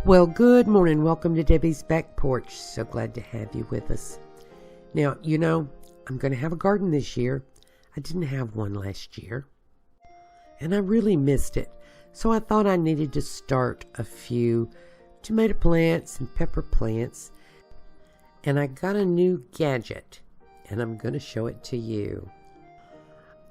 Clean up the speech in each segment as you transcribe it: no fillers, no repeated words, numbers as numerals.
Well, good morning. Welcome to Debbie's Back Porch. So glad to have you with us. Now, I'm going to have a garden this year. I didn't have one last year, and I really missed it. So I thought I needed to start a few tomato plants and pepper plants, and I got a new gadget, and I'm going to show it to you.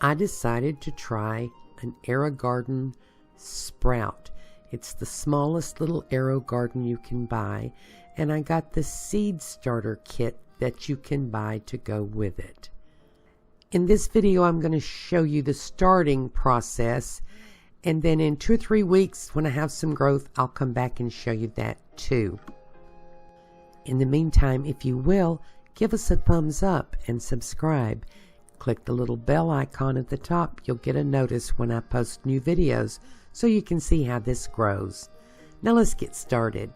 I decided to try an AeroGarden sprout. It's the smallest little AeroGarden you can buy, and I got the seed starter kit that you can buy to go with it. In this video, I'm going to show you the starting process, and then in 2 or 3 weeks, when I have some growth, I'll come back and show you that too. In the meantime, if you will, give us a thumbs up and subscribe. Click the little bell icon at the top. You'll get a notice when I post new videos so you can see how this grows. Now let's get started.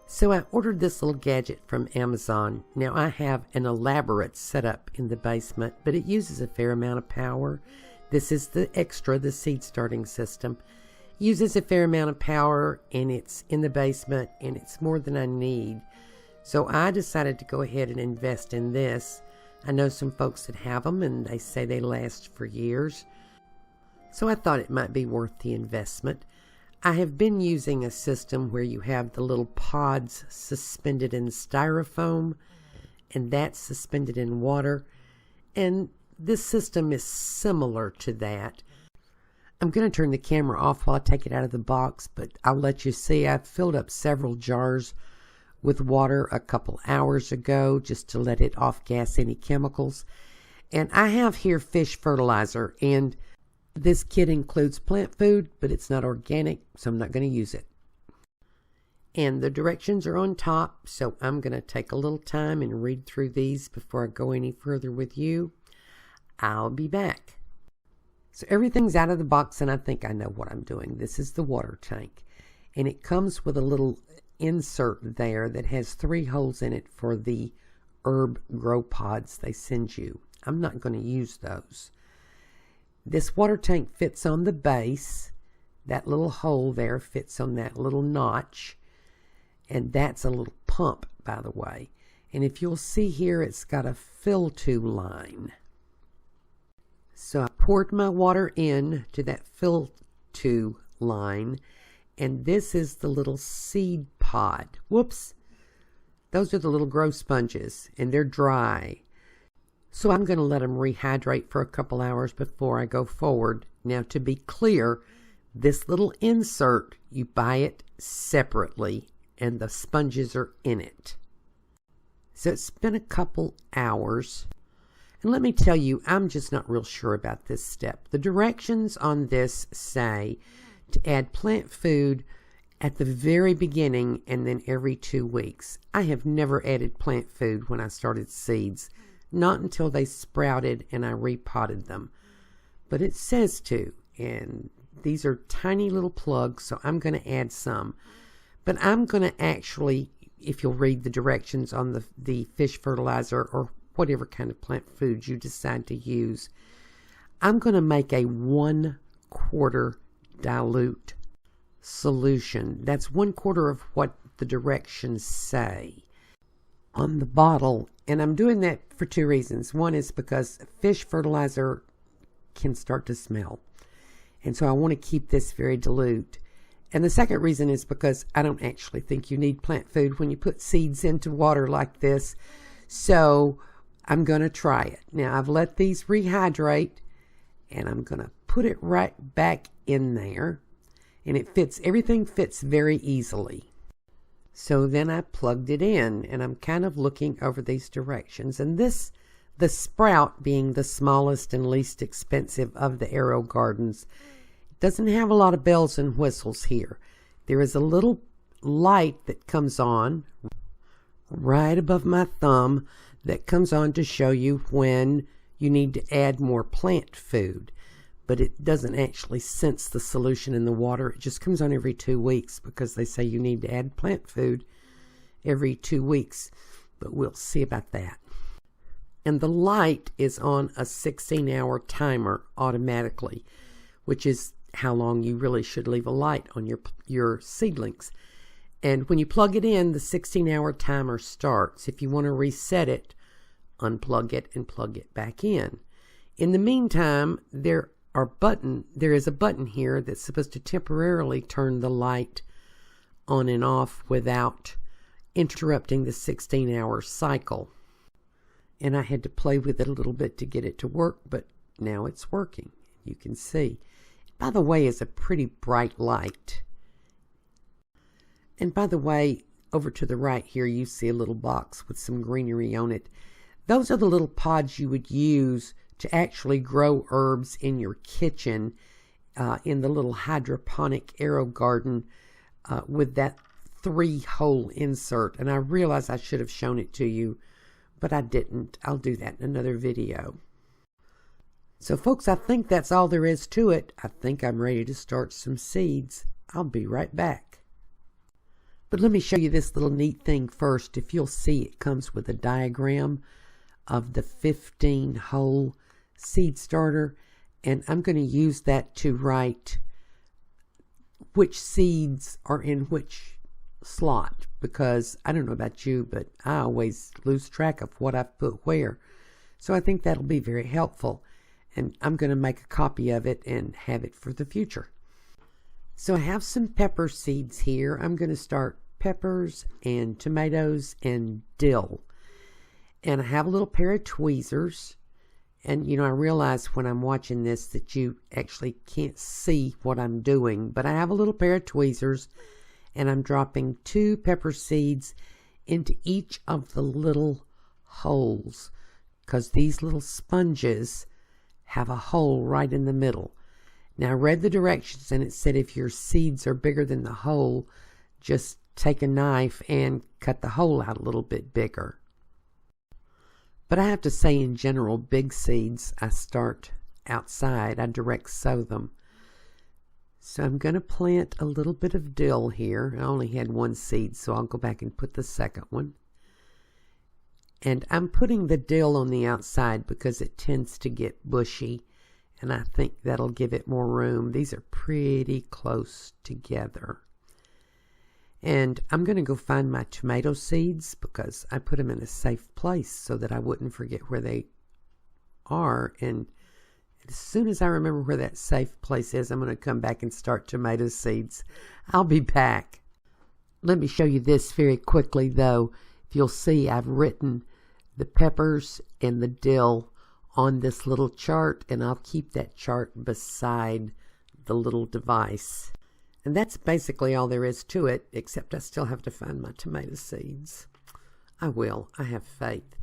So I ordered this little gadget from Amazon. Now I have an elaborate setup in the basement, but it uses a fair amount of power. This is the extra, the seed starting system. It uses a fair amount of power, and it's in the basement, and it's more than I need. So I decided to go ahead and invest in this. I know some folks that have them, and they say they last for years. So I thought it might be worth the investment. I have been using a system where you have the little pods suspended in styrofoam, and that's suspended in water. And this system is similar to that. I'm going to turn the camera off while I take it out of the box, but I'll let you see I've filled up several jars with water a couple hours ago just to let it off-gas any chemicals. And I have here fish fertilizer, and this kit includes plant food, but it's not organic, so I'm not going to use it. And the directions are on top, so I'm going to take a little time and read through these before I go any further with you. I'll be back. So everything's out of the box, and I think I know what I'm doing. This is the water tank, and it comes with a little insert there that has 3 holes in it for the herb grow pods they send you. I'm not going to use those. This water tank fits on the base. That little hole there fits on that little notch, and that's a little pump, by the way. And if you'll see here, it's got a fill to line. So I poured my water in to that fill to line, and this is the little seed pod. Whoops! Those are the little grow sponges, and they're dry. So I'm going to let them rehydrate for a couple hours before I go forward. Now, to be clear, this little insert, you buy it separately, and the sponges are in it. So it's been a couple hours. And let me tell you, I'm just not real sure about this step. The directions on this say to add plant food at the very beginning and then every 2 weeks. I have never added plant food when I started seeds. Not until they sprouted and I repotted them. But it says to, and these are tiny little plugs, so I'm going to add some. But I'm going to actually, if you'll read the directions on the fish fertilizer or whatever kind of plant food you decide to use, I'm going to make a 1/4 dilute solution. That's 1/4 of what the directions say on the bottle. And I'm doing that for 2 reasons. One is because fish fertilizer can start to smell. And so I want to keep this very dilute. And the second reason is because I don't actually think you need plant food when you put seeds into water like this. So I'm going to try it. Now I've let these rehydrate, and I'm going to put it right back in there. And it fits, everything fits very easily. So then I plugged it in, and I'm kind of looking over these directions. And this, the sprout being the smallest and least expensive of the AeroGardens, doesn't have a lot of bells and whistles here. There is a little light that comes on right above my thumb that comes on to show you when you need to add more plant food. But it doesn't actually sense the solution in the water. It just comes on every 2 weeks because they say you need to add plant food every 2 weeks. But we'll see about that. And the light is on a 16-hour timer automatically, which is how long you really should leave a light on your seedlings. And when you plug it in, the 16-hour timer starts. If you want to reset it, unplug it and plug it back in. In the meantime, there is a button here that's supposed to temporarily turn the light on and off without interrupting the 16-hour cycle. And I had to play with it a little bit to get it to work, but now it's working. You can see. By the way, it's a pretty bright light. And by the way, over to the right here, you see a little box with some greenery on it. Those are the little pods you would use to actually grow herbs in your kitchen in the little hydroponic AeroGarden with that 3-hole insert. And I realize I should have shown it to you, but I didn't. I'll do that in another video. So folks, I think that's all there is to it. I think I'm ready to start some seeds. I'll be right back. But let me show you this little neat thing first. If you'll see, it comes with a diagram of the 15-hole seed starter, and I'm going to use that to write which seeds are in which slot, because I don't know about you, but I always lose track of what I've put where. So I think that'll be very helpful, and I'm going to make a copy of it and have it for the future. So I have some pepper seeds here. I'm going to start peppers and tomatoes and dill. And I have a little pair of tweezers. And, you know, I realize when I'm watching this that you actually can't see what I'm doing. But I have a little pair of tweezers. And I'm dropping 2 pepper seeds into each of the little holes. Because these little sponges have a hole right in the middle. Now, I read the directions and it said if your seeds are bigger than the hole, just take a knife and cut the hole out a little bit bigger. But I have to say, in general, big seeds, I start outside. I direct sow them. So I'm going to plant a little bit of dill here. I only had 1 seed, so I'll go back and put the second one. And I'm putting the dill on the outside because it tends to get bushy. And I think that'll give it more room. These are pretty close together. And I'm going to go find my tomato seeds because I put them in a safe place so that I wouldn't forget where they are. And as soon as I remember where that safe place is, I'm going to come back and start tomato seeds. I'll be back. Let me show you this very quickly, though. If you'll see, I've written the peppers and the dill on this little chart, and I'll keep that chart beside the little device. And that's basically all there is to it, except I still have to find my tomato seeds. I will. I have faith.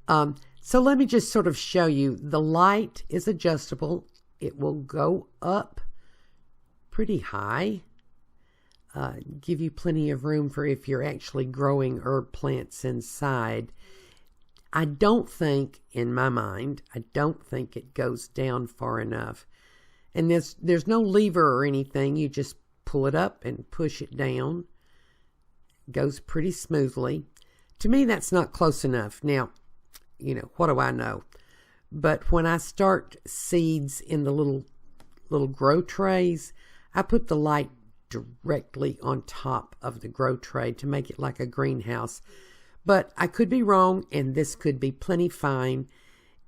So let me just sort of show you. The light is adjustable. It will go up pretty high. Give you plenty of room for if you're actually growing herb plants inside. I don't think, in my mind, I don't think it goes down far enough. And there's no lever or anything. You just pull it up and push it down. It goes pretty smoothly. To me, that's not close enough. Now, you know, what do I know? But when I start seeds in the little grow trays, I put the light directly on top of the grow tray to make it like a greenhouse. But I could be wrong, and this could be plenty fine.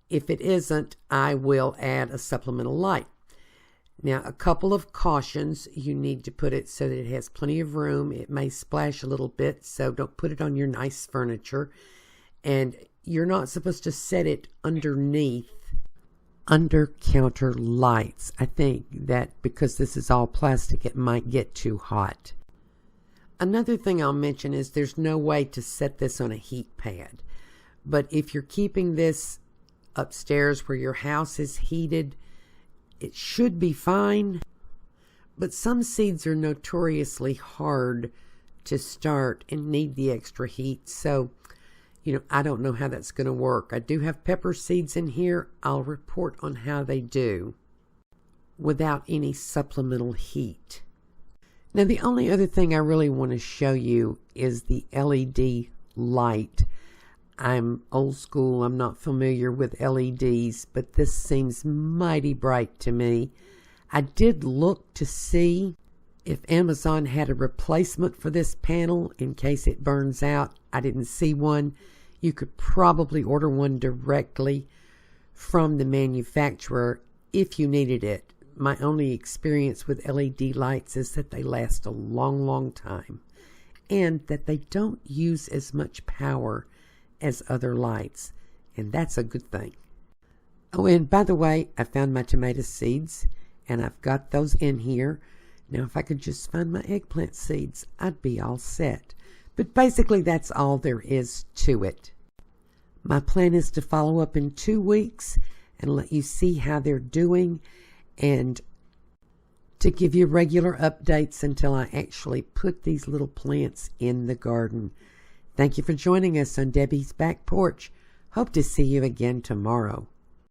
If it isn't, I will add a supplemental light. Now, a couple of cautions. You need to put it so that it has plenty of room. It may splash a little bit, so don't put it on your nice furniture. And you're not supposed to set it underneath under-counter lights. I think that because this is all plastic, it might get too hot. Another thing I'll mention is there's no way to set this on a heat pad. But if you're keeping this upstairs where your house is heated, it should be fine. But some seeds are notoriously hard to start and need the extra heat. So, you know, I don't know how that's going to work. I do have pepper seeds in here. I'll report on how they do without any supplemental heat. Now, the only other thing I really want to show you is the LED light. I'm old school. I'm not familiar with LEDs, but this seems mighty bright to me. I did look to see If Amazon had a replacement for this panel in case it burns out, I didn't see one. You could probably order one directly from the manufacturer if you needed it. My only experience with LED lights is that they last a long, long time and that they don't use as much power as other lights, and that's a good thing. Oh, and by the way, I found my tomato seeds, and I've got those in here. Now, if I could just find my eggplant seeds, I'd be all set. But basically, that's all there is to it. My plan is to follow up in 2 weeks and let you see how they're doing, and to give you regular updates until I actually put these little plants in the garden. Thank you for joining us on Debbie's Back Porch. Hope to see you again tomorrow.